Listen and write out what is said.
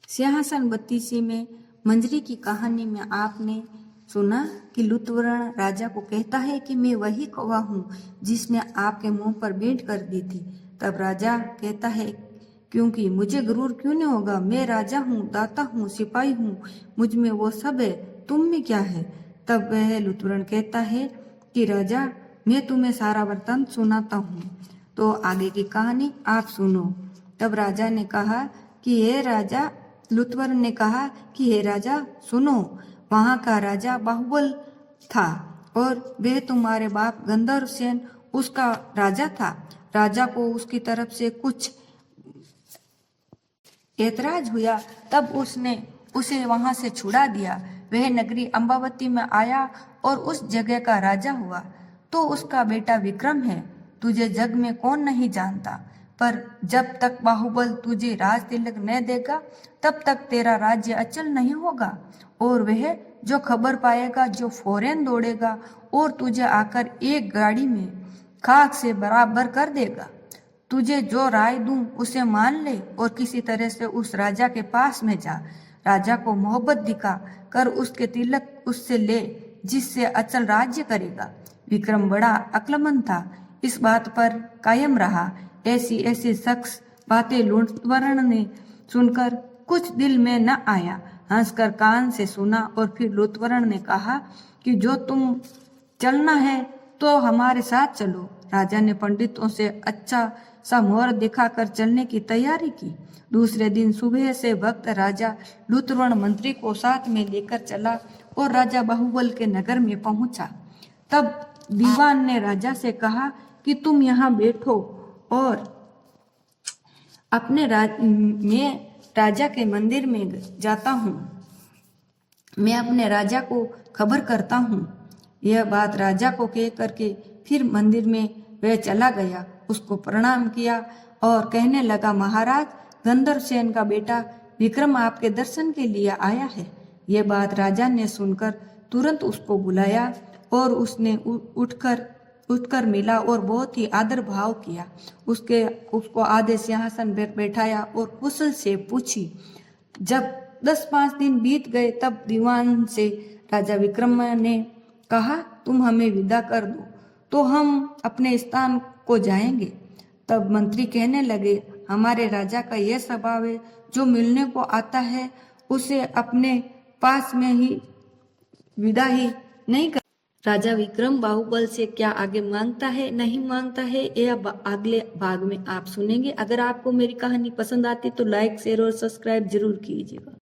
सिंहासन बत्तीसी में मंजरी की कहानी में आपने सुना कि लुत्वर्ण राजा को कहता है कि मैं वही कौवा हूँ जिसने आपके मुंह पर भेंट कर दी थी। तब राजा कहता है, क्योंकि मुझे गुरूर क्यों नहीं होगा, मैं राजा हूँ, दाता हूँ, सिपाही हूँ, मुझ में वो सब है, तुम में क्या है। तब वह लुत्वर्ण कहता है कि राजा, मैं तुम्हें सारा वृत्तांत सुनाता हूँ, तो आगे की कहानी आप सुनो। तब राजा ने कहा कि हे राजा, लुत्वर्ण ने कहा कि हे राजा सुनो, वहाँ का राजा बाहुबल था और वह तुम्हारे बाप गंधर्व सेन उसका राजा था। राजा को उसकी तरफ से कुछ ऐतराज हुआ, तब उसने उसे वहां से छुड़ा दिया। वह नगरी अम्बावती में आया और उस जगह का राजा हुआ। तो उसका बेटा विक्रम है, तुझे जग में कौन नहीं जानता, पर जब तक बाहुबल तुझे राज तिलक न देगा तब तक तेरा राज्य अचल नहीं होगा। और वह जो खबर पाएगा, जो फौरन दौड़ेगा और तुझे आकर एक गाड़ी में खाक से बराबर कर देगा। तुझे जो राय दूं उसे मान ले और किसी तरह से उस राजा के पास में जा। राजा को मोहब्बत दिखा कर उसके तिलक उससे ले, जिससे अचल राज्य करेगा। विक्रम बड़ा अक्लमंद था, इस बात पर कायम रहा। ऐसी ऐसी शख्स बातें लुत्वर्ण ने सुनकर कुछ दिल में न आया, हंसकर कान से सुना। और फिर लुत्वर्ण ने कहा कि जो तुम चलना है तो हमारे साथ चलो। राजा ने पंडितों से अच्छा सा मुहूर्त दिखाकर चलने की तैयारी की। दूसरे दिन सुबह से वक्त राजा लुत्वर्ण मंत्री को साथ में लेकर चला और राजा बाहुबल के नगर में पहुंचा। तब दीवान ने राजा से कहा कि तुम यहाँ बैठो और मैं राजा के मंदिर में जाता हूँ, मैं अपने राजा को खबर करता हूँ। यह बात राजा को कह करके फिर मंदिर में वह चला गया, उसको प्रणाम किया और कहने लगा, महाराज, गंधर्व सेन का बेटा विक्रम आपके दर्शन के लिए आया है। यह बात राजा ने सुनकर तुरंत उसको बुलाया और उसने उठकर मिला और बहुत ही आदर भाव किया। उसको आधे सिंहासन पर बैठाया और कुशल से पूछी। जब 10-5 दिन बीत गए तब दीवान से राजा विक्रम ने कहा, तुम हमें विदा कर दो तो हम अपने स्थान को जाएंगे। तब मंत्री कहने लगे, हमारे राजा का यह स्वभाव है, जो मिलने को आता है उसे अपने पास में ही विदा ही नहीं कर। राजा विक्रम बाहुबल से क्या आगे मांगता है, नहीं मांगता है, यह अगले भाग में आप सुनेंगे। अगर आपको मेरी कहानी पसंद आती तो लाइक, शेयर और सब्सक्राइब जरूर कीजिएगा।